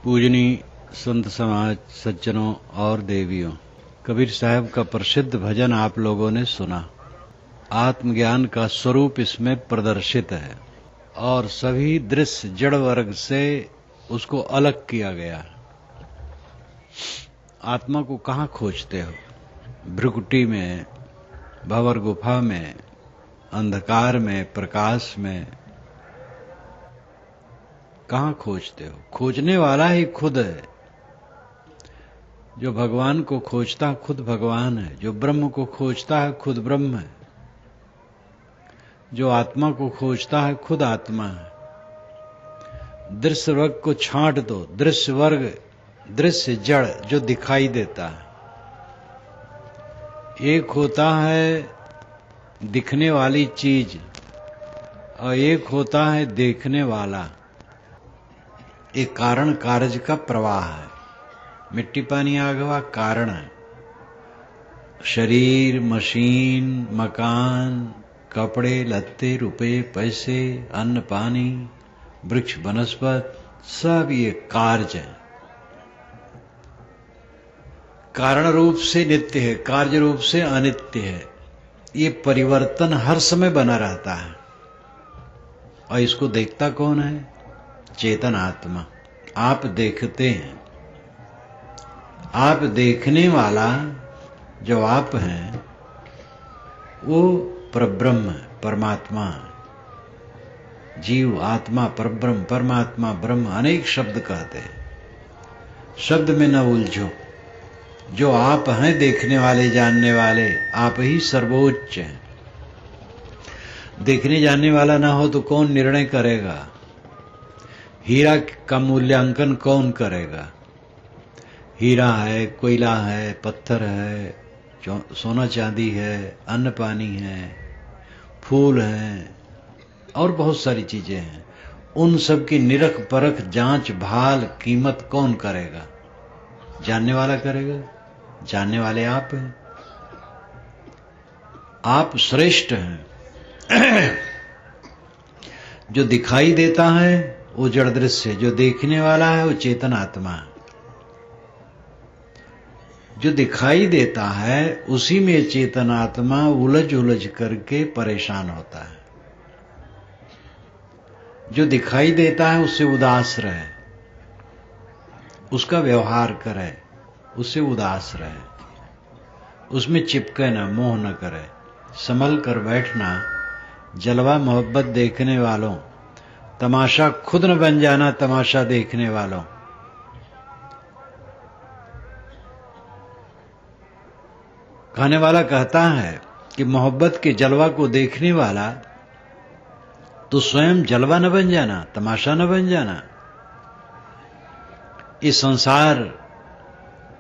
पूजनीय संत समाज, सज्जनों और देवियों, कबीर साहब का प्रसिद्ध भजन आप लोगों ने सुना। आत्मज्ञान का स्वरूप इसमें प्रदर्शित है और सभी दृश्य जड़ वर्ग से उसको अलग किया गया। आत्मा को कहाँ खोजते हो? भ्रुकुटी में, भंवर गुफा में, अंधकार में, प्रकाश में कहाँ खोजते हो? खोजने वाला ही खुद है। जो भगवान को खोजता खुद भगवान है। जो ब्रह्म को खोजता है खुद ब्रह्म है। जो आत्मा को खोजता है खुद आत्मा है। दृश्य वर्ग को छांट दो। दृश्य वर्ग, दृश्य जड़ जो दिखाई देता है। एक होता है दिखने वाली चीज और एक होता है देखने वाला। एक कारण कार्य का प्रवाह है। मिट्टी पानी आग हवा कारण है। शरीर, मशीन, मकान, कपड़े लत्ते, रुपए पैसे, अन्न पानी, वृक्ष वनस्पत, सब ये कार्य है। कारण रूप से नित्य है, कार्य रूप से अनित्य है। ये परिवर्तन हर समय बना रहता है। और इसको देखता कौन है? चेतन आत्मा। आप देखते हैं। आप देखने वाला जो आप हैं वो परब्रह्म है, परमात्मा है। जीव, आत्मा, परब्रह्म, परमात्मा, ब्रह्म अनेक शब्द कहते हैं। शब्द में न उलझो। जो आप हैं देखने वाले, जानने वाले, आप ही सर्वोच्च हैं। देखने जानने वाला ना हो तो कौन निर्णय करेगा? हीरा का मूल्यांकन कौन करेगा? हीरा है, कोयला है, पत्थर है, सोना चांदी है, अन्न पानी है, फूल हैं और बहुत सारी चीजें हैं। उन सब की निरख परख, जांच भाल, कीमत कौन करेगा? जानने वाला करेगा। जानने वाले आप हैं। आप श्रेष्ठ हैं। जो दिखाई देता है वो जड़ दृश्य, जो देखने वाला है वो चेतन आत्मा है। जो दिखाई देता है उसी में चेतन आत्मा उलझ उलझ करके परेशान होता है। जो दिखाई देता है उससे उदास रहे, उसका व्यवहार करे, उससे उदास रहे, उसमें चिपके न, मोह न करे, संभल कर बैठना। जलवा मोहब्बत देखने वालों, तमाशा खुद न बन जाना तमाशा देखने वालों। कहने वाला कहता है कि मोहब्बत के जलवा को देखने वाला तो स्वयं जलवा न बन जाना, तमाशा न बन जाना। इस संसार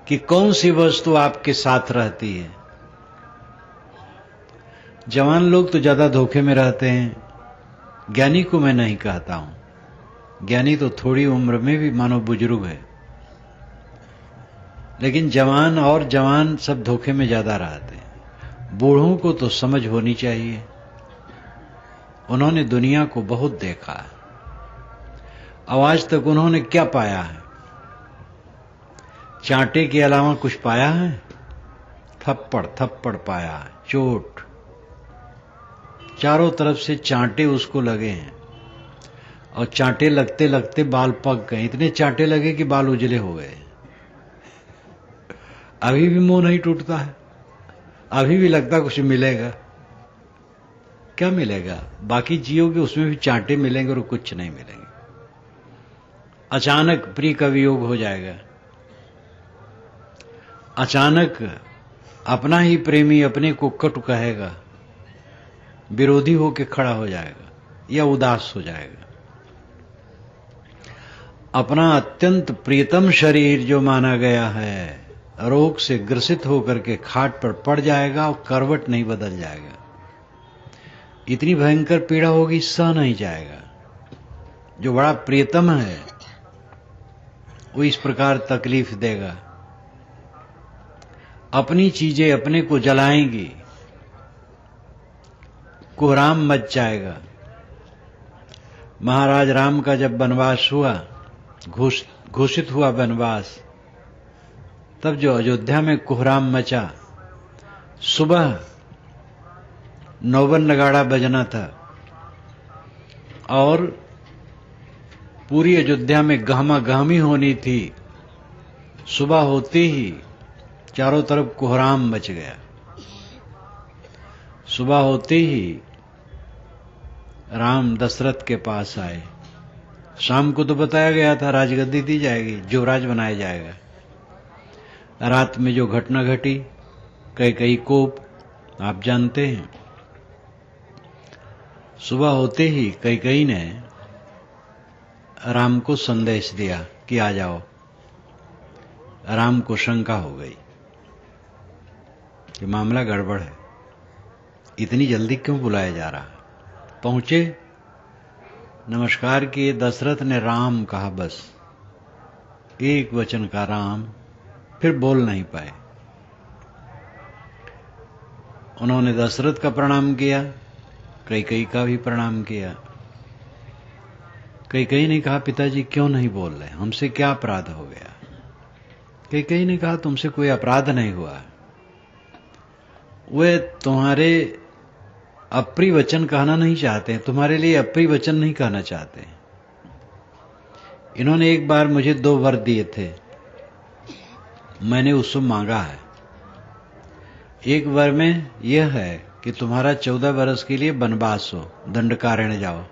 की कौन सी वस्तु आपके साथ रहती है? जवान लोग तो ज्यादा धोखे में रहते हैं। ज्ञानी को मैं नहीं कहता हूं। ज्ञानी तो थोड़ी उम्र में भी मानो बुजुर्ग है। लेकिन जवान और जवान सब धोखे में ज्यादा रहते हैं। बूढ़ों को तो समझ होनी चाहिए। उन्होंने दुनिया को बहुत देखा है। अब आज तक उन्होंने क्या पाया है? चांटे के अलावा कुछ पाया है? थप्पड़ थप्पड़ पाया है, चोट। चारों तरफ से चांटे उसको लगे हैं और चांटे लगते लगते बाल पक गए। इतने चांटे लगे कि बाल उजले हो गए। अभी भी मुंह नहीं टूटता है। अभी भी लगता कुछ मिलेगा। क्या मिलेगा? बाकी जियोगे उसमें भी चांटे मिलेंगे और कुछ नहीं मिलेंगे। अचानक प्रिय का वियोग हो जाएगा। अचानक अपना ही प्रेमी अपने को कटु कहेगा, विरोधी होकर खड़ा हो जाएगा या उदास हो जाएगा। अपना अत्यंत प्रियतम शरीर जो माना गया है रोग से ग्रसित होकर के खाट पर पड़ जाएगा और करवट नहीं बदल जाएगा। इतनी भयंकर पीड़ा होगी, सह नहीं जाएगा। जो बड़ा प्रियतम है वो इस प्रकार तकलीफ देगा। अपनी चीजें अपने को जलाएंगी, कोहराम मच जाएगा। महाराज राम का जब वनवास हुआ, घोषित हुआ वनवास, तब जो अयोध्या में कोहराम मचा, सुबह नौवन नगाड़ा बजना था और पूरी अयोध्या में गहमा गहमी होनी थी। सुबह होते ही चारों तरफ कोहराम मच गया। सुबह होते ही राम दशरथ के पास आए। शाम को तो बताया गया था राजगद्दी दी जाएगी, युवराज बनाया जाएगा। रात में जो घटना घटी, कैकेयी कोप आप जानते हैं। सुबह होते ही कैकेयी ने राम को संदेश दिया कि आ जाओ। राम को शंका हो गई कि मामला गड़बड़ है, इतनी जल्दी क्यों बुलाया जा रहा है। पहुंचे, नमस्कार किए। दशरथ ने राम कहा, बस एक वचन का राम, फिर बोल नहीं पाए। उन्होंने दशरथ का प्रणाम किया, कैकेयी का भी प्रणाम किया। कैकेयी ने कहा, पिताजी क्यों नहीं बोल रहे, हमसे क्या अपराध हो गया। कैकेयी ने कहा, तुमसे कोई अपराध नहीं हुआ, वे तुम्हारे अप्रिय वचन कहना नहीं चाहते, तुम्हारे लिए अप्रिय वचन नहीं कहना चाहते। इन्होंने एक बार मुझे 2 वर दिए थे, मैंने उससे मांगा है। एक वर में यह है कि तुम्हारा 14 वर्ष के लिए वनवास हो, दंडकारण्य जाओ।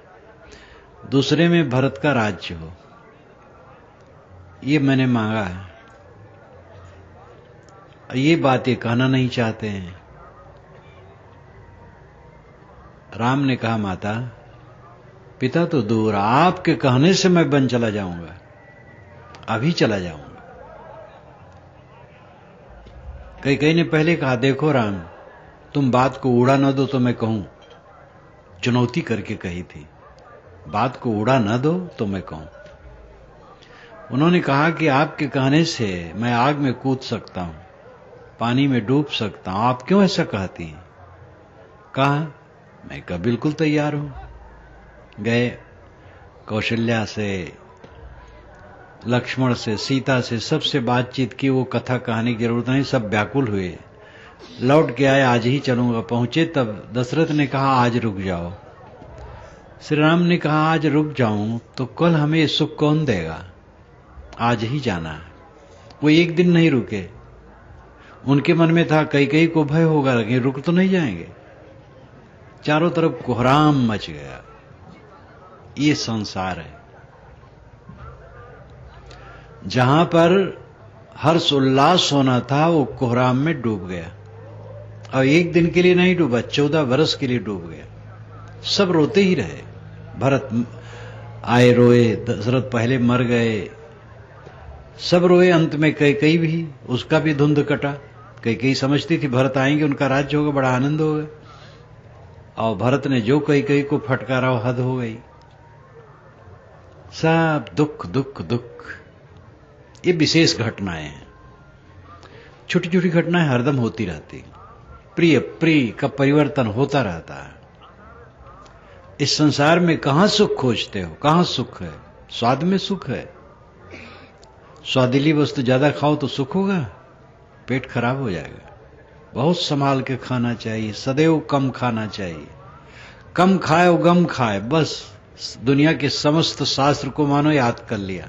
दूसरे में भरत का राज्य हो, ये मैंने मांगा है। ये बात ये कहना नहीं चाहते हैं। राम ने कहा, माता पिता तो दूर, आपके कहने से मैं वन चला जाऊंगा, अभी चला जाऊंगा। कैकेयी ने पहले कहा, देखो राम, तुम बात को उड़ा न दो तो मैं कहूं, चुनौती करके कही थी, बात को उड़ा न दो तो मैं कहूं। उन्होंने कहा कि आपके कहने से मैं आग में कूद सकता हूं, पानी में डूब सकता हूं, आप क्यों ऐसा कहती हैं। कहा, मैं कहा बिल्कुल तैयार हूं। गए, कौशल्या से, लक्ष्मण से, सीता से, सबसे बातचीत की। वो कथा कहने की जरूरत नहीं, सब व्याकुल हुए। लौट के आए, आज ही चलूंगा। पहुंचे तब दशरथ ने कहा, आज रुक जाओ। श्री राम ने कहा, आज रुक जाऊं तो कल हमें सुख कौन देगा, आज ही जाना है। वो एक दिन नहीं रुके। उनके मन में था कैकेयी को भय होगा, लेकिन रुक तो नहीं जाएंगे। चारों तरफ कोहराम मच गया। ये संसार है जहां पर हर्ष उल्लास होना था, वो कोहराम में डूब गया। और एक दिन के लिए नहीं डूबा, 14 वर्ष के लिए डूब गया। सब रोते ही रहे। भरत आए, रोए। दशरथ पहले मर गए, सब रोए। अंत में कैकेयी भी, उसका भी धुंध कटा। कैकेयी समझती थी भरत आएंगे, उनका राज्य होगा, बड़ा आनंद होगा। और भरत ने जो कैकेयी को फटकारा, वो हद हो गई। सब दुख दुख दुख। ये विशेष घटनाएं हैं। छोटी छोटी घटनाएं हरदम होती रहती। प्रिय प्रिय का परिवर्तन होता रहता है। इस संसार में कहां सुख खोजते हो, कहां सुख है। स्वाद में सुख है। स्वादिली वस्तु ज्यादा खाओ तो सुख होगा, पेट खराब हो जाएगा। बहुत संभाल के खाना चाहिए, सदैव कम खाना चाहिए। कम खाए गम खाए, बस दुनिया के समस्त शास्त्र को मानो याद कर लिया।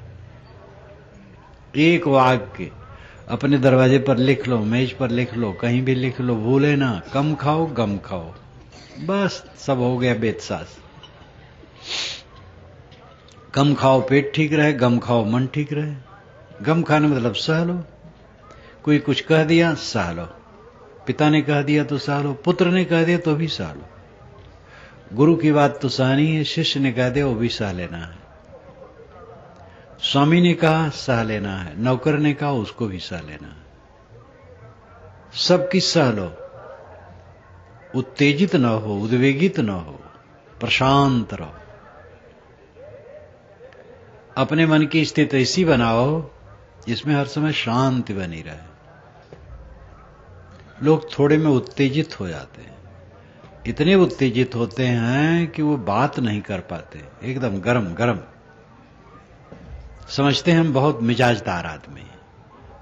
एक वाक्य अपने दरवाजे पर लिख लो, मेज पर लिख लो, कहीं भी लिख लो, भूले ना, कम खाओ गम खाओ, बस सब हो गया वेदशास्त्र। कम खाओ पेट ठीक रहे, गम खाओ मन ठीक रहे। गम खाने मतलब सह लो। कोई कुछ कह दिया, सह लो। पिता ने कह दिया तो सह लो, पुत्र ने कह दिया तो भी सह लो। गुरु की बात तो सहनी है, शिष्य ने कह दिया वो भी सह लेना है। स्वामी ने कहा सह लेना है, नौकर ने कहा उसको भी सह लेना है। सबकी सह लो। उत्तेजित न हो, उद्वेगित न हो, प्रशांत रहो। अपने मन की स्थिति ऐसी बनाओ जिसमें हर समय शांति बनी रहे। लोग थोड़े में उत्तेजित हो जाते हैं, इतने उत्तेजित होते हैं कि वो बात नहीं कर पाते, एकदम गरम गरम। समझते हैं हम बहुत मिजाजदार आदमी हैं,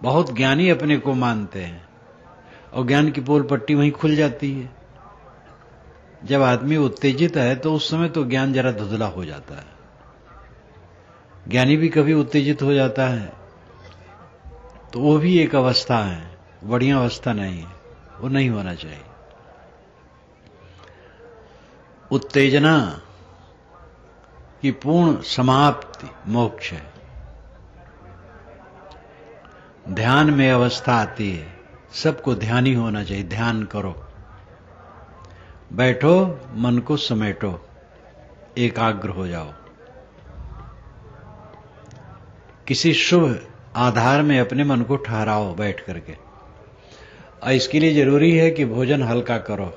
बहुत ज्ञानी अपने को मानते हैं, और ज्ञान की पोल पट्टी वहीं खुल जाती है। जब आदमी उत्तेजित है तो उस समय तो ज्ञान जरा धुंधला हो जाता है। ज्ञानी भी कभी उत्तेजित हो जाता है तो वो भी एक अवस्था है, बढ़िया अवस्था नहीं है, वो नहीं होना चाहिए। उत्तेजना की पूर्ण समाप्ति मोक्ष है। ध्यान में अवस्था आती है, सबको ध्यान ही होना चाहिए। ध्यान करो, बैठो, मन को समेटो, एकाग्र हो जाओ, किसी शुभ आधार में अपने मन को ठहराओ बैठ करके। और इसके लिए जरूरी है कि भोजन हल्का करो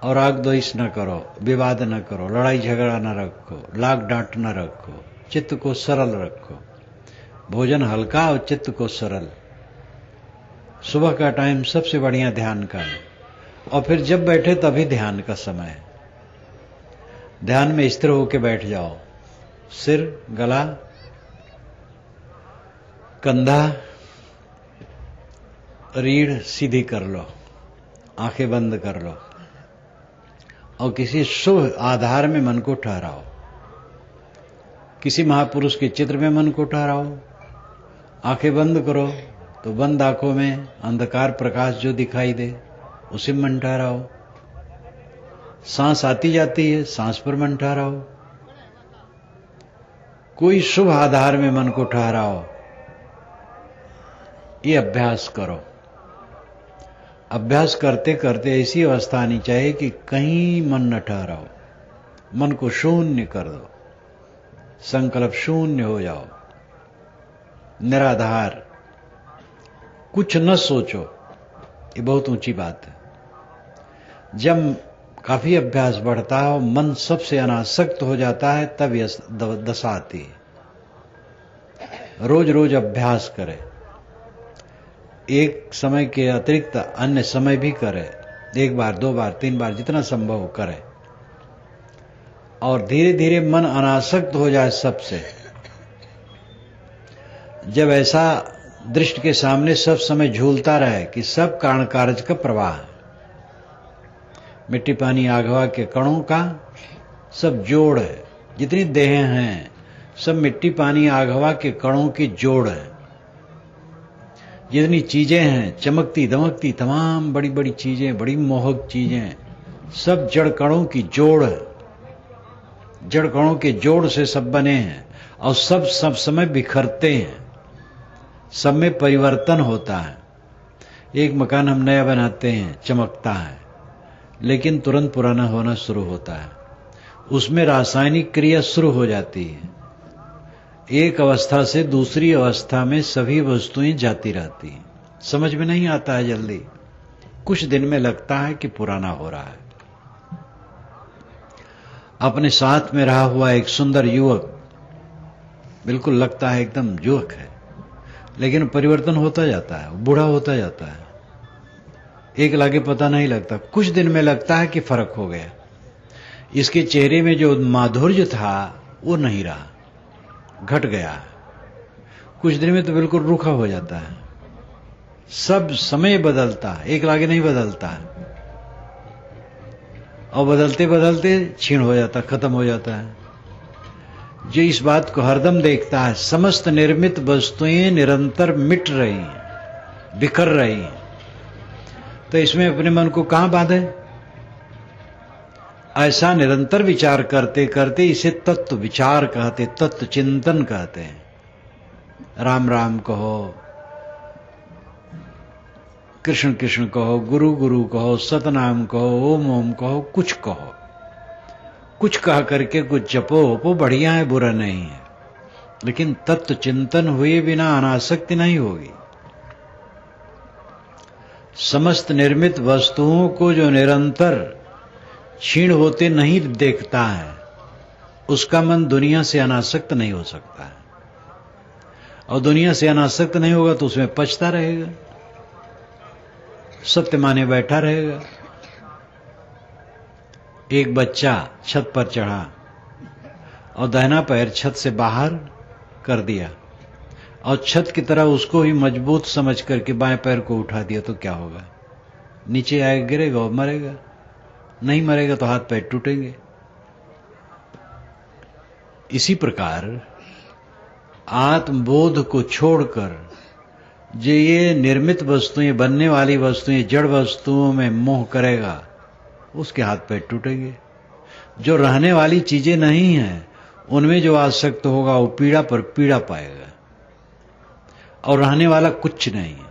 और आग द्वेष न करो, विवाद न करो, लड़ाई झगड़ा न रखो, लाग डांट न रखो, चित्त को सरल रखो। भोजन हल्का और चित्त को सरल। सुबह का टाइम सबसे बढ़िया ध्यान का है, और फिर जब बैठे तभी ध्यान का समय है। ध्यान में स्थिर होकर बैठ जाओ, सिर, गला, कंधा, रीढ़ सीधी कर लो, आंखें बंद कर लो और किसी शुभ आधार में मन को ठहराओ। किसी महापुरुष के चित्र में मन को ठहराओ। आंखें बंद करो तो बंद आंखों में अंधकार प्रकाश जो दिखाई दे उसी में मन ठहराओ। सांस आती जाती है, सांस पर मन ठहराओ। कोई शुभ आधार में मन को ठहराओ। ये अभ्यास करो। अभ्यास करते करते ऐसी अवस्था आनी चाहिए कि कहीं मन न ठहराओ, मन को शून्य कर दो, संकल्प शून्य हो जाओ, निराधार, कुछ न सोचो। ये बहुत ऊंची बात है। जब काफी अभ्यास बढ़ता है और मन सबसे अनासक्त हो जाता है तब यह दशा आती है। रोज रोज अभ्यास करें, एक समय के अतिरिक्त अन्य समय भी करें, 1 बार 2 बार 3 बार जितना संभव करें, और धीरे धीरे मन अनासक्त हो जाए सबसे। जब ऐसा दृष्टि के सामने सब समय झूलता रहे कि सब कारण कार्य का प्रवाह है, मिट्टी पानी आग हवा के कणों का सब जोड़ है, जितनी देहें हैं सब मिट्टी पानी आग हवा के कणों की जोड़ है। जितनी चीजें हैं चमकती दमकती तमाम बड़ी बड़ी चीजें, बड़ी मोहक चीजें, सब जड़ कणों की जोड़ है। जड़ कणों के जोड़ से सब बने हैं और सब समय बिखरते हैं, सब में परिवर्तन होता है। एक मकान हम नया बनाते हैं, चमकता है, लेकिन तुरंत पुराना होना शुरू होता है। उसमें रासायनिक क्रिया शुरू हो जाती है। एक अवस्था से दूसरी अवस्था में सभी वस्तुएं जाती रहती हैं। समझ में नहीं आता है जल्दी, कुछ दिन में लगता है कि पुराना हो रहा है। अपने साथ में रहा हुआ एक सुंदर युवक, बिल्कुल लगता है एकदम युवक है, लेकिन परिवर्तन होता जाता है, बूढ़ा होता जाता है। एक लागे पता नहीं लगता, कुछ दिन में लगता है कि फर्क हो गया। इसके चेहरे में जो माधुर्य था वो नहीं रहा, घट गया। कुछ दिन में तो बिल्कुल रूखा हो जाता है। सब समय बदलता है, एक लागे नहीं बदलता है, और बदलते बदलते क्षीण हो जाता, खत्म हो जाता है। जो इस बात को हरदम देखता है, समस्त निर्मित वस्तुएं निरंतर मिट रही हैं, बिखर रही हैं, तो इसमें अपने मन को कहां बांधे? ऐसा निरंतर विचार करते करते इसे तत्व विचार कहते, तत्व चिंतन कहते हैं। राम राम कहो, कृष्ण कृष्ण कहो, गुरु गुरु कहो, सतनाम कहो, ओम ओम कहो, कुछ कहो, कुछ कह करके कुछ जपो वो बढ़िया है, बुरा नहीं है, लेकिन तत्व चिंतन हुए बिना अनासक्ति नहीं होगी। समस्त निर्मित वस्तुओं को जो निरंतर क्षीण होते नहीं देखता है, उसका मन दुनिया से अनासक्त नहीं हो सकता है, और दुनिया से अनासक्त नहीं होगा तो उसमें पचता रहेगा, सत्य माने बैठा रहेगा। एक बच्चा छत पर चढ़ा और दाहिना पैर छत से बाहर कर दिया और छत की तरह उसको ही मजबूत समझ करके बाएं पैर को उठा दिया, तो क्या होगा? नीचे आएगा, गिरेगा और मरेगा। नहीं मरेगा तो हाथ पैर टूटेंगे। इसी प्रकार आत्मबोध को छोड़कर जो ये निर्मित वस्तुएं, बनने वाली वस्तुएं, जड़ वस्तुओं में मोह करेगा, उसके हाथ पैर टूटेंगे। जो रहने वाली चीजें नहीं हैं उनमें जो आसक्त होगा वो पीड़ा पर पीड़ा पाएगा, और रहने वाला कुछ नहीं है।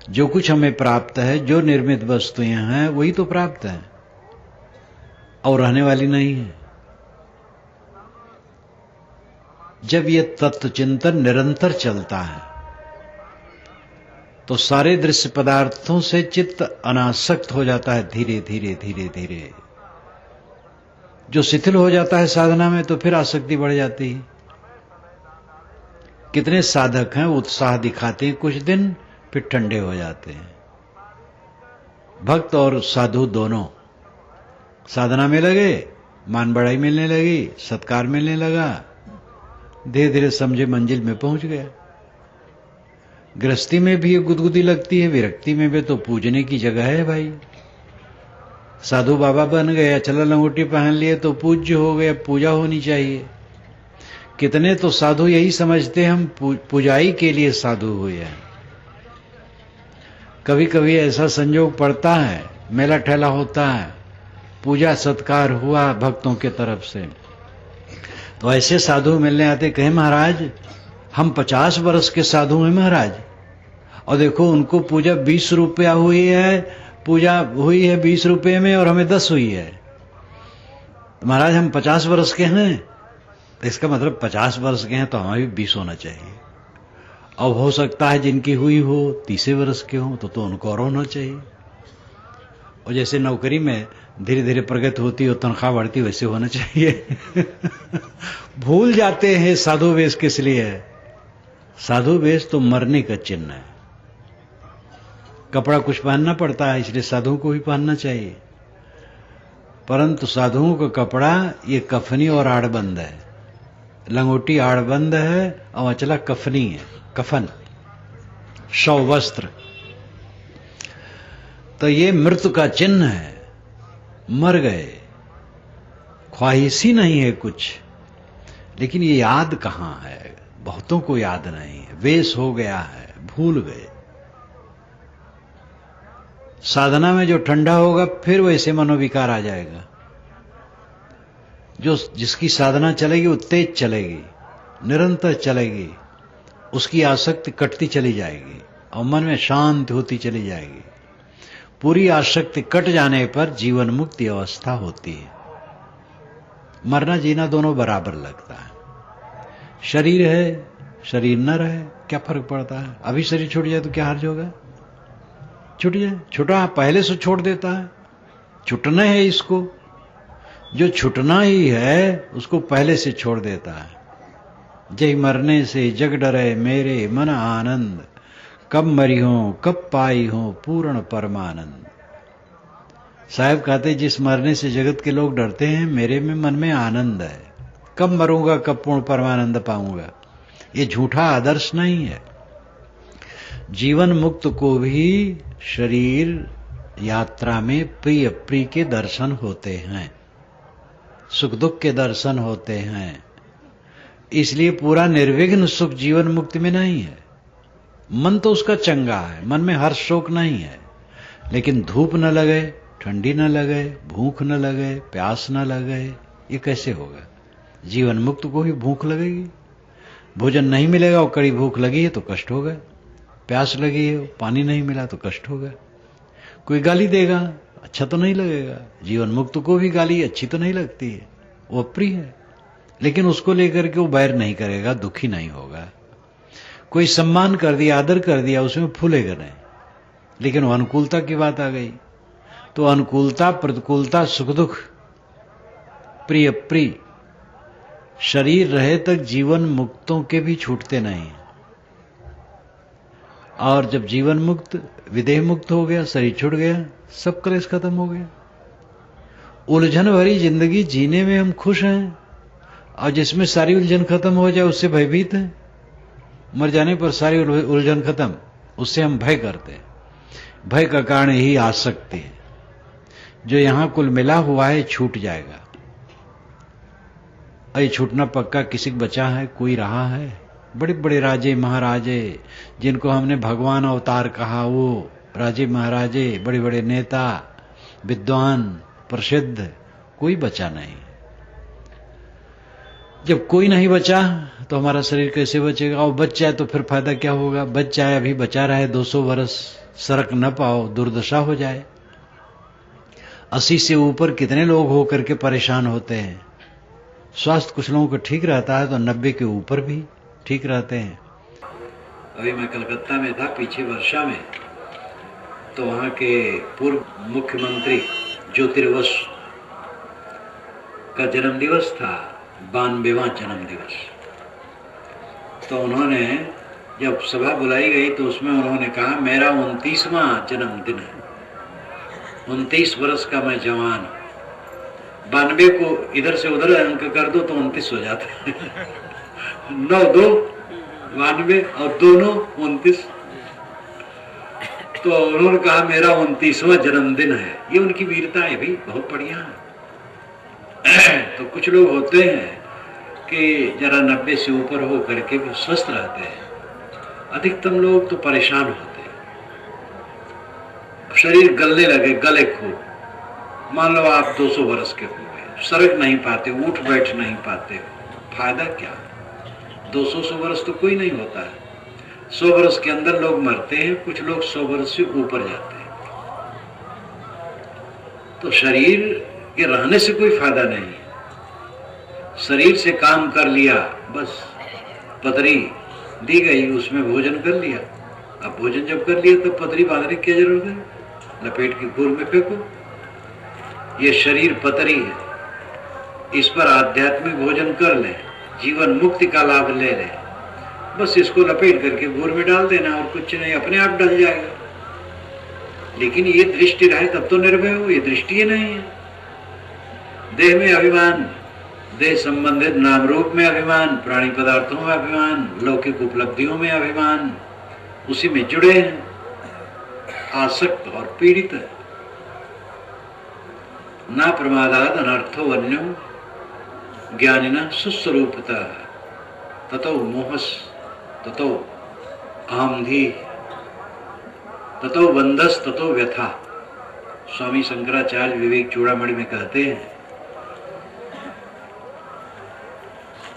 जो कुछ हमें प्राप्त है, जो निर्मित वस्तुएं हैं, वही तो प्राप्त है और रहने वाली नहीं है। जब ये तत्व चिंतन निरंतर चलता है तो सारे दृश्य पदार्थों से चित्त अनासक्त हो जाता है धीरे धीरे धीरे धीरे। जो शिथिल हो जाता है साधना में, तो फिर आसक्ति बढ़ जाती है। कितने साधक हैं, उत्साह दिखाते हैं कुछ दिन, फिर ठंडे हो जाते हैं। भक्त और साधु दोनों साधना में लगे, मान बढ़ाई मिलने लगी, सत्कार मिलने लगा, धीरे धीरे समझे मंजिल में पहुंच गया। गृहस्थी में भी गुदगुदी लगती है, विरक्ति में भी तो पूजने की जगह है भाई। साधु बाबा बन गया, चला लंगोटी पहन लिए तो पूज्य हो गया, पूजा होनी चाहिए। कितने तो साधु यही समझते हम पूजाई के लिए साधु हुए हैं। कभी कभी ऐसा संयोग पड़ता है, मेला ठेला होता है, पूजा सत्कार हुआ भक्तों के तरफ से, तो ऐसे साधु मिलने आते, कहे महाराज हम 50 वर्ष के साधु हैं महाराज, और देखो उनको पूजा 20 रुपया हुई है, पूजा हुई है 20 रुपये में और हमें 10 हुई है। महाराज हम 50 वर्ष के हैं, तो इसका मतलब 50 वर्ष के हैं तो हमें भी 20 होना चाहिए। अब हो सकता है जिनकी हुई हो 30 वर्ष के हो, तो उनको और होना चाहिए। और जैसे नौकरी में धीरे धीरे प्रगति होती है, तनख्वाह बढ़ती, वैसे होना चाहिए। भूल जाते हैं साधु वेश किस लिए है। साधु वेश तो मरने का चिन्ह है। कपड़ा कुछ पहनना पड़ता है, इसलिए साधुओं को भी पहनना चाहिए, परंतु साधुओं का कपड़ा ये कफनी और आड़बंद है। लंगोटी आड़बंद है और अचला कफनी है, कफन, शव वस्त्र। तो ये मृत्यु का चिन्ह है, मर गए, ख्वाहिशी नहीं है कुछ। लेकिन ये याद कहां है, बहुतों को याद नहीं है, वेश हो गया है, भूल गए। साधना में जो ठंडा होगा फिर वैसे मनोविकार आ जाएगा। जो जिसकी साधना चलेगी वो तेज चलेगी, निरंतर चलेगी, उसकी आसक्ति कटती चली जाएगी और मन में शांति होती चली जाएगी। पूरी आसक्ति कट जाने पर जीवन मुक्ति अवस्था होती है। मरना जीना दोनों बराबर लगता है। शरीर है, शरीर न रहे, क्या फर्क पड़ता है? अभी शरीर छूट जाए तो क्या हर्ज होगा? छूट जाए, छूटा पहले से छोड़ देता है, छूटना है इसको। जो छूटना ही है उसको पहले से छोड़ देता है। जय मरने से जग डरे मेरे मन आनंद, कब मरी हो कब पाई हो पूर्ण परमानंद। साहब कहते जिस मरने से जगत के लोग डरते हैं, मेरे में मन में आनंद है, कब मरूंगा कब पूर्ण परमानंद पाऊंगा। ये झूठा आदर्श नहीं है। जीवन मुक्त को भी शरीर यात्रा में प्रिय प्रिय के दर्शन होते हैं, सुख दुख के दर्शन होते हैं, इसलिए पूरा निर्विघ्न सुख जीवन मुक्ति में नहीं है। मन तो उसका चंगा है, मन में हर्ष शोक नहीं है, लेकिन धूप न लगे, ठंडी न लगे, भूख न लगे, प्यास न लगे, ये कैसे होगा? जीवन मुक्त को ही भूख लगेगी, भोजन नहीं मिलेगा और कड़ी भूख लगी है तो कष्ट होगा, प्यास लगी है पानी नहीं मिला तो कष्ट होगा। कोई गाली देगा, अच्छा तो नहीं लगेगा। जीवन मुक्त को भी गाली अच्छी तो नहीं लगती है, वो अप्रिय है, लेकिन उसको लेकर के वो बैर नहीं करेगा, दुखी नहीं होगा। कोई सम्मान कर दिया, आदर कर दिया, उसमें फूलेगा नहीं, लेकिन वो अनुकूलता की बात आ गई तो अनुकूलता प्रतिकूलता सुख दुख प्रिय प्रिय शरीर रहे तक जीवन मुक्तों के भी छूटते नहीं। और जब जीवन मुक्त विदेह मुक्त हो गया, शरीर छूट गया, सब क्लेश खत्म हो गया। उलझन भरी जिंदगी जीने में हम खुश हैं, और जिसमें सारी उलझन खत्म हो जाए उससे भयभीत है। मर जाने पर सारी उलझन खत्म, उससे हम भय करते हैं। भय का कारण ही आसक्ति है। जो यहां कुल मिला हुआ है छूट जाएगा। अरे छूटना पक्का किसी को बचा है? कोई रहा है? बड़े बड़े राजे महाराजे जिनको हमने भगवान अवतार कहा, वो राजे महाराजे, बड़े बड़े नेता, विद्वान, प्रसिद्ध, कोई बचा नहीं। जब कोई नहीं बचा तो हमारा शरीर कैसे बचेगा? और बच जाए तो फिर फायदा क्या होगा? बच जाए, अभी बचा रहे 200 वर्ष, सरक न पाओ, दुर्दशा हो जाए। 80 से ऊपर कितने लोग होकर के परेशान होते हैं। स्वास्थ्य कुछ लोगों को ठीक रहता है तो 90 के ऊपर भी ठीक रहते हैं। अभी मैं कलकत्ता में था पीछे वर्षा में, तो वहां के पूर्व मुख्यमंत्री ज्योतिर्वस का जन्मदिवस था, 92वां जन्मदिवस। तो उन्होंने जब सभा बुलाई गई तो उसमें उन्होंने कहा मेरा 29वां जन्मदिन है, 29 वर्ष का मैं जवान। 92 को इधर से उधर अंक कर दो तो 29 हो जाता है। 9 2 92 और 2 9 29। तो उन्होंने कहा मेरा 29वां जन्मदिन है। ये उनकी वीरता है भी, बहुत बढ़िया है। तो कुछ लोग होते हैं कि जरा 90 से ऊपर हो करके भी स्वस्थ रहते हैं। अधिकतम लोग तो परेशान होते हैं, शरीर गलने लगे, गले खूब। मान लो आप 200 वर्ष के हो गए, सरक नहीं पाते, उठ बैठ नहीं पाते, फायदा क्या? 200 वर्ष तो कोई नहीं होता है। 100 वर्ष के अंदर लोग मरते हैं, कुछ लोग 100 वर्ष से ऊपर जाते हैं। तो शरीर के रहने से कोई फायदा नहीं। शरीर से काम कर लिया, बस पतरी दी गई, उसमें भोजन कर लिया। अब भोजन जब कर लिया तो पतरी बांधने की क्या जरूरत है? लपेट के घूर में फेंको। ये शरीर पतरी है, इस पर आध्यात्मिक भोजन कर ले, जीवन मुक्ति का लाभ ले ले, बस इसको लपेट करके घूर में डाल देना और कुछ नहीं, अपने आप डल जाएगा। लेकिन ये दृष्टि रहे तब तो निर्भय हो। ये दृष्टि ही नहीं है। देह में अभिमान, देह संबंधित नाम रूप में अभिमान, प्राणी पदार्थों में अभिमान, लौकिक उपलब्धियों में अभिमान, उसी में जुड़े हैं, आसक्त और पीड़ित है। ना प्रमादाद अनर्थो वन्यो ज्ञानिना सुस्वरूपता ततो मोहस ततो अहमधि ततो बंधस ततो व्यथा। स्वामी शंकराचार्य विवेक चूड़ामणि में कहते हैं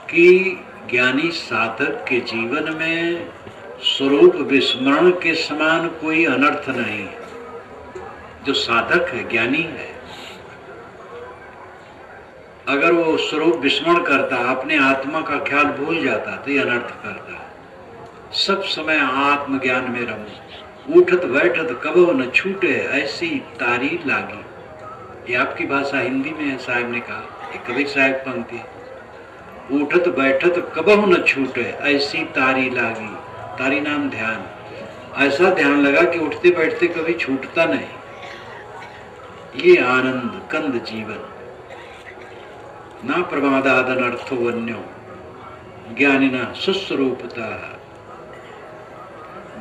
कि ज्ञानी साधक के जीवन में स्वरूप विस्मरण के समान कोई अनर्थ नहीं है। जो साधक है, ज्ञानी है, अगर वो स्वरूप विस्मरण करता, अपने आत्मा का ख्याल भूल जाता तो ये अनर्थ करता है। सब समय आत्मज्ञान में रहो, उठत बैठत कबो न छूटे ऐसी तारी लागी। ये आपकी भाषा हिंदी में है, साहब ने कहा, एक कबीर साहब पंक्ति, उठत बैठत कबहु न छूटे ऐसी तारी लागी। तारी नाम ध्यान। ऐसा ध्यान लगा कि उठते बैठते कभी छूटता नहीं। ये आनंद कंद जीवन। ना प्रमादादन अर्थो वन्यो ज्ञानिना सुस्वरूपता।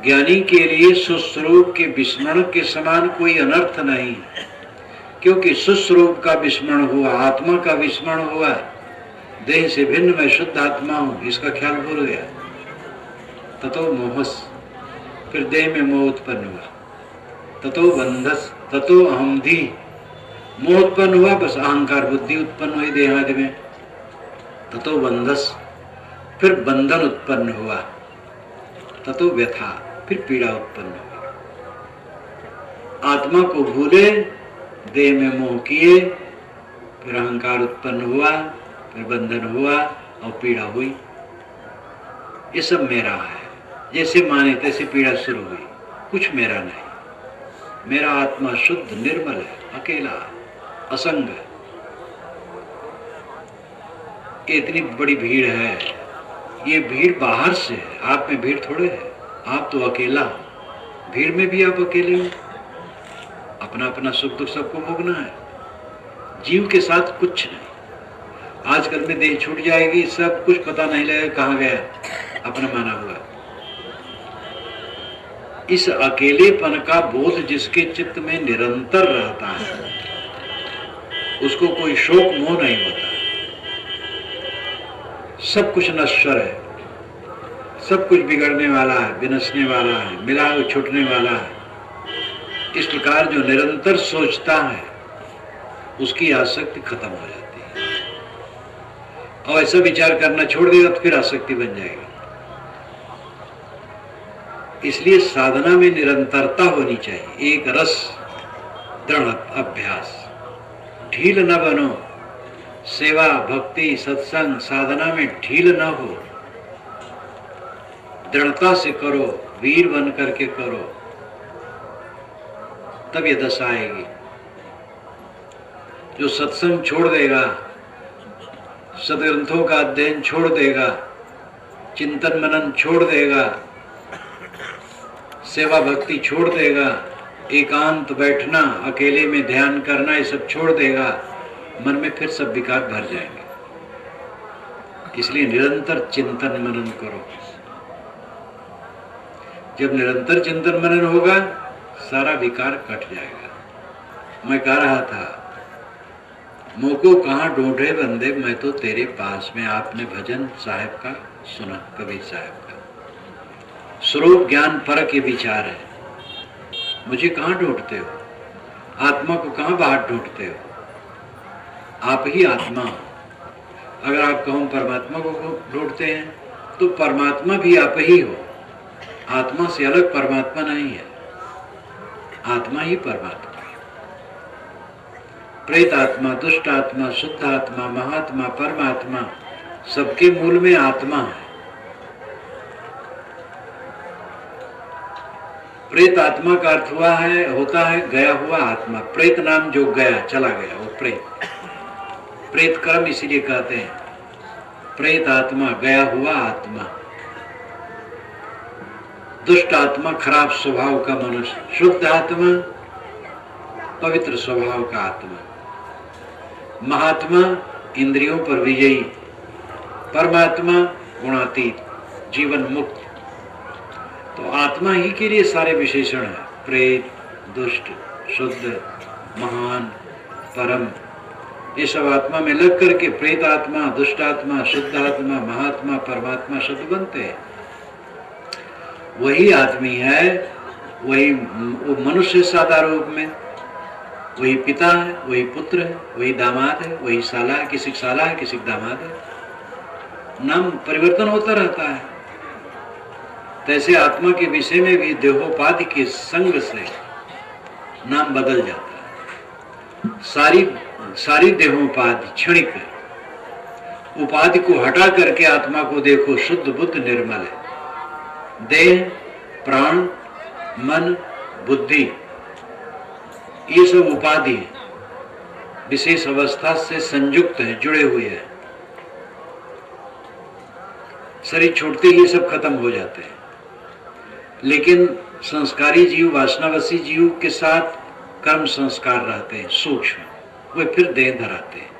ज्ञानी के लिए सुस्वरूप के विस्मरण के समान कोई अनर्थ नहीं, क्योंकि सुस्वरूप का विस्मरण हुआ, आत्मा का विस्मरण हुआ। देह से भिन्न मैं शुद्ध आत्मा हूं, इसका ख्याल भूल गया। ततो मोहस, फिर देह में मोह उत्पन्न हुआ। ततो बंधस, ततो अहमधि, मोह उत्पन्न हुआ, बस अहंकार बुद्धि उत्पन्न हुई देहादि में। ततो बंधस, फिर बंधन उत्पन्न हुआ। ततो व्यथा, फिर पीड़ा उत्पन्न हुई। आत्मा को भूले, देह में मोह किए, फिर अहंकार उत्पन्न हुआ, फिर बंधन हुआ और पीड़ा हुई। ये सब मेरा है, जैसे माने तैसे पीड़ा शुरू हुई। कुछ मेरा नहीं। मेरा आत्मा शुद्ध निर्मल है, अकेला, असंग। ये इतनी बड़ी भीड़ है, ये भीड़ बाहर से है, आप में भीड़ थोड़े है। आप तो अकेला हो, भीड़ में भी आप अकेले हो। अपना अपना सुख दुख सबको भोगना है। जीव के साथ कुछ नहीं। आजकल में देह छूट जाएगी, सब कुछ पता नहीं लगेगा कहाँ गया अपना माना हुआ। इस अकेलेपन का बोध जिसके चित्त में निरंतर रहता है, उसको कोई शोक मोह नहीं होता। सब कुछ नश्वर है, सब कुछ बिगड़ने वाला है, विनशने वाला है, मिला हुआ छूटने वाला है। इस प्रकार जो निरंतर सोचता है उसकी आसक्ति खत्म हो जाती है, और ऐसा विचार करना छोड़ देगा तो फिर आसक्ति बन जाएगी। इसलिए साधना में निरंतरता होनी चाहिए, एक रस दृढ़ अभ्यास। ढील न बनो, सेवा भक्ति सत्संग साधना में ढील न हो, दृढ़ता से करो, वीर बन करके करो, तब ये दशा आएगी। जो सत्संग छोड़ देगा, सदग्रंथों का अध्ययन छोड़ देगा, चिंतन मनन छोड़ देगा, सेवा भक्ति छोड़ देगा, एकांत बैठना, अकेले में ध्यान करना, ये सब छोड़ देगा, मन में फिर सब विकार भर जाएंगे। इसलिए निरंतर चिंतन मनन करो। जब निरंतर चिंतन मनन होगा सारा विकार कट जाएगा। मैं कह रहा था, मोको कहाँ ढूंढे बंदे, मैं तो तेरे पास में। आपने भजन साहब का सुना, कबीर साहब का। स्वरूप ज्ञान परक ये विचार है। मुझे कहाँ ढूंढते हो, आत्मा को कहाँ बाहर ढूंढते हो? आप ही आत्मा। अगर आप कहो परमात्मा को ढूंढते हैं तो परमात्मा भी आप ही हो। आत्मा से अलग परमात्मा नहीं है, आत्मा ही परमात्मा। प्रेत आत्मा, दुष्ट आत्मा, शुद्ध आत्मा, महात्मा, परमात्मा, सबके मूल में आत्मा है। प्रेत आत्मा का अर्थ होता है गया हुआ आत्मा। प्रेत नाम जो गया, चला गया, वो प्रेत। प्रेत कर्म इसीलिए कहते हैं प्रेत आत्मा, गया हुआ आत्मा। दुष्ट आत्मा, खराब स्वभाव का मनुष्य। शुद्ध आत्मा, पवित्र स्वभाव का आत्मा। महात्मा, इंद्रियों पर विजयी। परमात्मा, गुणातीत, जीवन मुक्त। तो आत्मा ही के लिए सारे विशेषण है। प्रेत, दुष्ट, शुद्ध, महान, परम, ये सब आत्मा में लग करके प्रेत आत्मा, दुष्ट आत्मा, शुद्ध आत्मा, महात्मा, परमात्मा शब्द बनते हैं। वही आदमी है, वही वो मनुष्य सादा रूप में, वही पिता है, वही पुत्र है, वही दामाद है, वही साला है, किसी साला है, किसी दामाद है। नाम परिवर्तन होता रहता है। तैसे आत्मा के विषय में भी देहोपाधि के संग से नाम बदल जाता है। सारी देहोपाधि क्षणिक है। उपाधि को हटा करके आत्मा को देखो, शुद्ध बुद्ध निर्मल है। देह, प्राण, मन, बुद्धि, ये सब उपाधि है, विशेष अवस्था से संयुक्त है, जुड़े हुए हैं। शरीर छोड़ते ही ये सब खत्म हो जाते हैं। लेकिन संस्कारी जीव, वासनावशी जीव के साथ कर्म संस्कार रहते हैं सूक्ष्म, वे फिर देह धराते हैं।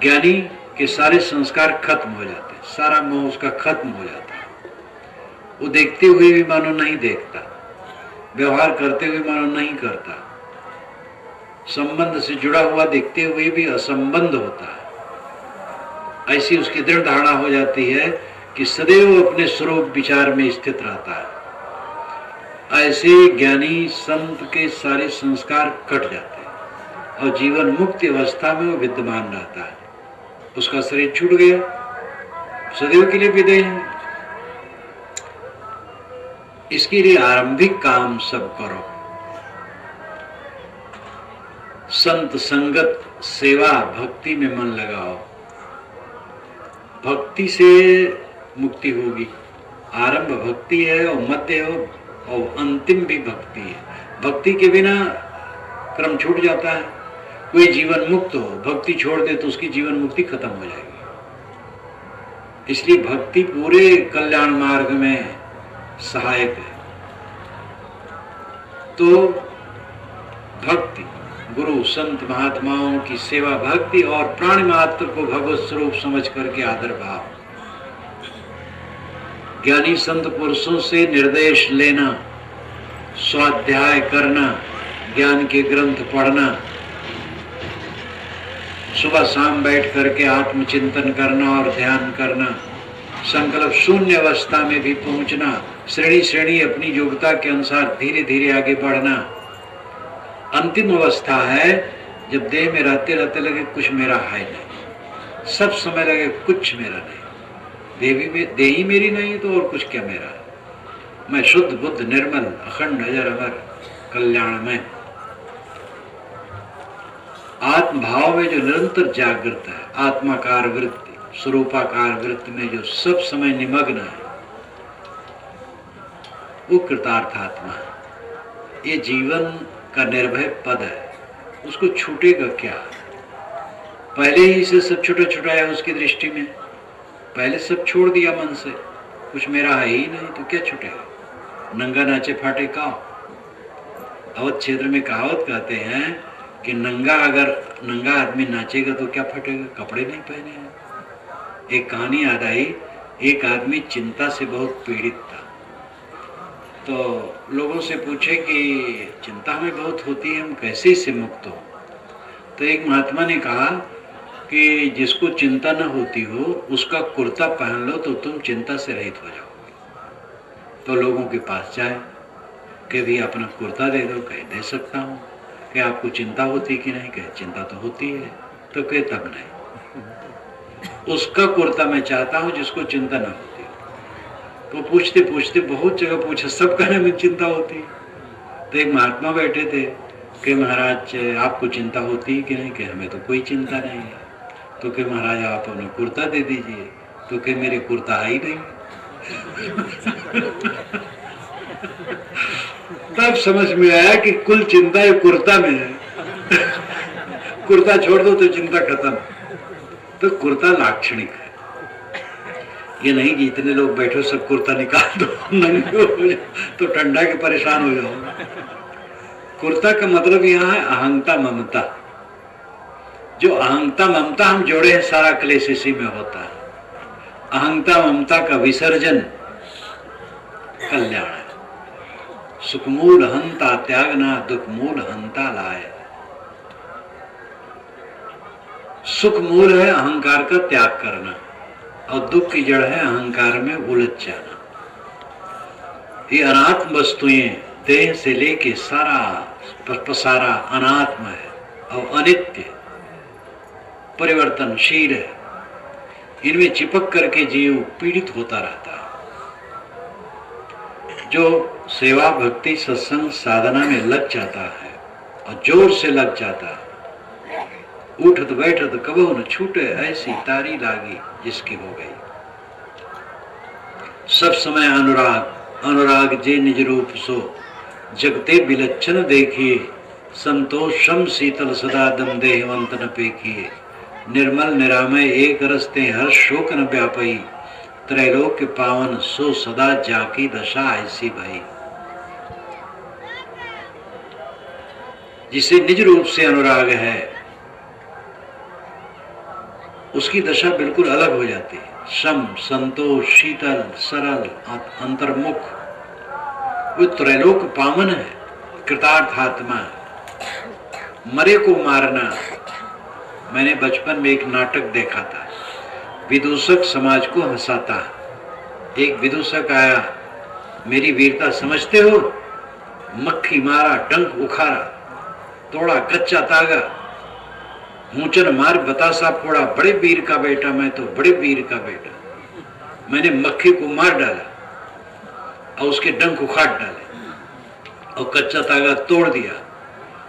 ज्ञानी के सारे संस्कार खत्म हो जाते हैं, सारा मोह उसका खत्म हो जाता है। वो देखते हुए भी मानो नहीं देखता, व्यवहार करते हुए मानो नहीं करता, संबंध से जुड़ा हुआ देखते हुए भी असंबंध होता है। ऐसी उसकी दृढ़ धारणा हो जाती है कि सदैव अपने स्वरूप विचार में स्थित रहता है। ऐसे ज्ञानी संत के सारे संस्कार कट जाते हैं और जीवन मुक्ति अवस्था में वो विद्यमान रहता है। उसका शरीर छूट गया, सदैव के लिए विदेह है। इसके लिए आरंभिक काम सब करो। संत संगत, सेवा, भक्ति में मन लगाओ। भक्ति से मुक्ति होगी। आरंभ भक्ति है और मध्य हो और अंतिम भी भक्ति है। भक्ति के बिना क्रम छूट जाता है। कोई जीवन मुक्त हो, भक्ति छोड़ दे तो उसकी जीवन मुक्ति खत्म हो जाएगी। इसलिए भक्ति पूरे कल्याण मार्ग में सहायक है। तो भक्ति, गुरु संत महात्माओं की सेवा भक्ति और प्राणी मात्र को भगवत स्वरूप समझ करके आदर भाव, ज्ञानी संत पुरुषों से निर्देश लेना, स्वाध्याय करना, ज्ञान के ग्रंथ पढ़ना, सुबह शाम बैठ करके आत्मचिंतन करना और ध्यान करना, संकल्प शून्य अवस्था में भी पहुंचना, श्रेणी श्रेणी अपनी योग्यता के अनुसार धीरे धीरे आगे बढ़ना। अंतिम अवस्था है जब देह में रहते रहते लगे कुछ मेरा है नहीं, सब समय लगे कुछ मेरा नहीं, देह ही मेरी नहीं तो और कुछ क्या मेरा है, मैं शुद्ध बुद्ध निर्मल अखंड अजर अमर कल्याणमय। आत्म भाव में जो निरंतर जागृत है, आत्माकार वृत्ति, स्वरूपाकार वृत्ति में जो सब समय निमग्न है, वो कृतार्थ आत्मा है। ये जीवन का निर्भय पद है, उसको छूटेगा क्या? पहले ही से सब छुटा छुटाया उसकी दृष्टि में, पहले सब छोड़ दिया मन से, कुछ मेरा है ही नहीं तो क्या छूटेगा? नंगा नाचे फाटे काव। अवध क्षेत्र में कहावत कहते हैं कि नंगा आदमी नाचेगा तो क्या फटेगा, कपड़े नहीं पहने हैं। एक कहानी याद आई, एक आदमी चिंता से बहुत पीड़ित था, तो लोगों से पूछे कि चिंता हमें बहुत होती है, हम कैसे इससे मुक्त हो? तो एक महात्मा ने कहा कि जिसको चिंता न होती हो उसका कुर्ता पहन लो तो तुम चिंता से रहित हो जाओगे। तो लोगों के पास जाए कि भी अपना कुर्ता दे दो, कहे दे सकता हूँ। कि आपको चिंता होती कि नहीं? कहे चिंता तो होती है। तो कहे तब नहीं, उसका कुर्ता मैं चाहता हूँ जिसको चिंता ना होती। तो पूछते पूछते बहुत जगह पूछा, सब कहने में चिंता होती है। तो एक महात्मा बैठे थे कि महाराज आपको चिंता होती है कि नहीं? कि हमें तो कोई चिंता नहीं है। तो कि महाराज आप अपना कुर्ता दे दीजिए। तो कि मेरे कुर्ता है ही नहीं। तब समझ में आया कि कुल चिंता ये कुर्ता में है। कुर्ता छोड़ दो तो चिंता खत्म। तो कुर्ता लाक्षणिक है, ये नहीं कि इतने लोग बैठो सब कुर्ता निकाल दो नंगे हो जाओ तो ठंडा के परेशान हो जाओ। कुर्ता का मतलब यहाँ है अहंता ममता। जो अहंता ममता हम जोड़े हैं, सारा क्लेश इसी में होता है। अहंता ममता का विसर्जन कल्याण है। सुखमूल हंता त्यागना, दुख मूल हंता लाए। सुख मूल है अहंकार का त्याग करना, और दुख की जड़ है अहंकार में उलझ जाना। ये अनात्म वस्तुएं देह से लेके सारा अनात्म है और अनित्य परिवर्तनशील है। इनमें चिपक करके जीव पीड़ित होता रहता है। जो सेवा भक्ति सत्संग साधना में लग जाता है और जोर से लग जाता है, उठत बैठत कबहू न छूटे, ऐसी तारी लागी जिसकी हो गई। सब समय अनुराग जे निज रूप सो, जगते विलक्षण देखिए, संतोषम शीतल सदा दम देहवंत न पेखिए। निर्मल निरामय एक रस्ते हर शोक न व्यापई, त्रैलोक्य पावन सो सदा जाकी दशा ऐसी भई। जिसे निज रूप से अनुराग है उसकी दशा बिल्कुल अलग हो जाती है। सम, संतोष, शीतल, सरल, अंतर्मुख, वो त्रैलोक पावन है, कृतार्थ आत्मा है। मरे को मारना। मैंने बचपन में एक नाटक देखा था, विदूषक समाज को हंसाता। एक विदूषक आया, मेरी वीरता समझते हो? मक्खी मारा, डंक उखाड़ा, तोड़ा कच्चा तागा, मूंचन मार बतासा फोड़ा, बड़े वीर का बेटा मैं तो, बड़े वीर का बेटा। मैंने मक्खी को मार डाला और उसके डंक उखाड़ डाले और कच्चा तागा तोड़ दिया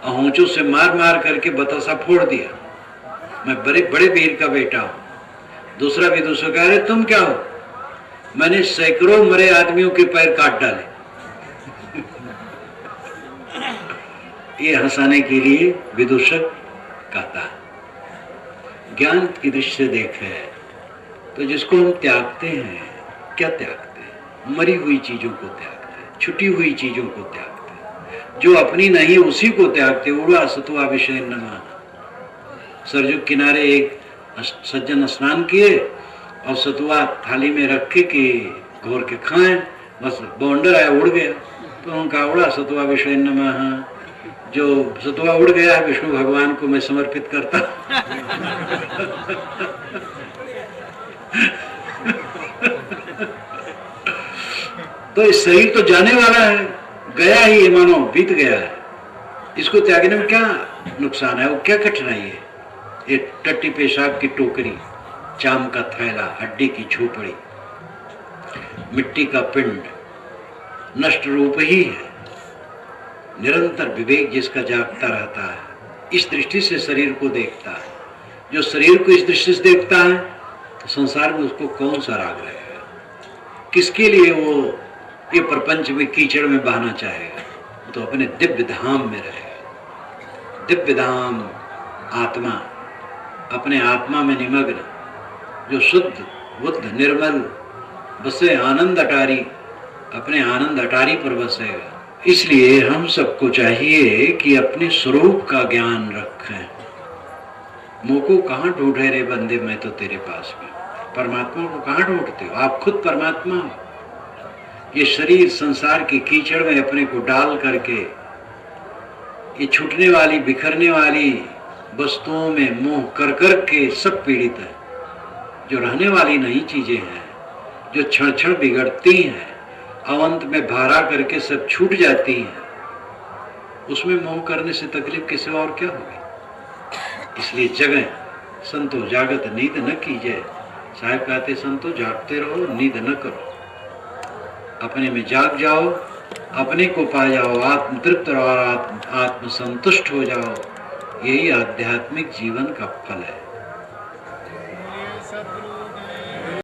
और होंचों से मार मार करके बतासा फोड़ दिया। मैं बड़े वीर का बेटा हूं। दूसरा विदूषक कह रहे तुम क्या हो? मैंने सैकड़ों मरे आदमियों के पैर काट डाले। ये हंसाने के लिए विदूषक कहता है। ज्ञान की दृष्टि से देखे तो जिसको हम त्यागते हैं, क्या त्यागते हैं? मरी हुई चीजों को त्यागते हैं, छुटी हुई चीजों को त्यागते हैं, जो अपनी नहीं उसी को त्यागते, उड़ा सत्वा विषय नमः। सरजू किनारे एक सज्जन स्नान किए और सतुआ थाली में रख के कि घोर के खाएं, बस बौंडर आया उड़ गया, तो उनका उड़ा सतुआ विषय नमः। जो सतुआ उड़ गया विष्णु भगवान को मैं समर्पित करता। तो इस शरीर तो जाने वाला है, गया ही, ये मानो बीत गया है, इसको त्यागने में क्या नुकसान है, वो क्या कठिनाई है। ये टट्टी पेशाब की टोकरी, चाम का थैला, हड्डी की झोपड़ी, मिट्टी का पिंड, नष्ट रूप ही है। निरंतर विवेक जिसका जागता रहता है, इस दृष्टि से शरीर को देखता है। जो शरीर को इस दृष्टि से देखता है तो संसार में उसको कौन सा राग रहेगा, किसके लिए वो ये प्रपंच में कीचड़ में बहना चाहेगा। तो अपने दिव्य धाम में रहेगा। दिव्य धाम आत्मा, अपने आत्मा में निमग्न, जो शुद्ध बुद्ध निर्मल बसे आनंद अटारी, अपने आनंद अटारी पर बसेगा। इसलिए हम सबको चाहिए कि अपने स्वरूप का ज्ञान रखें। मोको कहाँ ढूंढे रे बंदे, मैं तो तेरे पास में। परमात्मा को कहाँ ढूंढते हो, आप खुद परमात्मा हो। ये शरीर संसार की कीचड़ में अपने को डाल करके ये छूटने वाली बिखरने वाली वस्तुओं में मोह कर कर के सब पीड़ित है। जो रहने वाली नई चीजें हैं, जो क्षण क्षण बिगड़ती हैं, अवंत में भारा करके सब छूट जाती हैं, उसमें मोह करने से तकलीफ के सिवा और क्या होगी। इसलिए जगह संतो जागत नींद न कीजिए। साहब कहते संतो जागते रहो, नींद न करो, अपने में जाग जाओ, अपने को पा जाओ, आत्म तृप्त और आत्म संतुष्ट हो जाओ। यही आध्यात्मिक जीवन का फल है।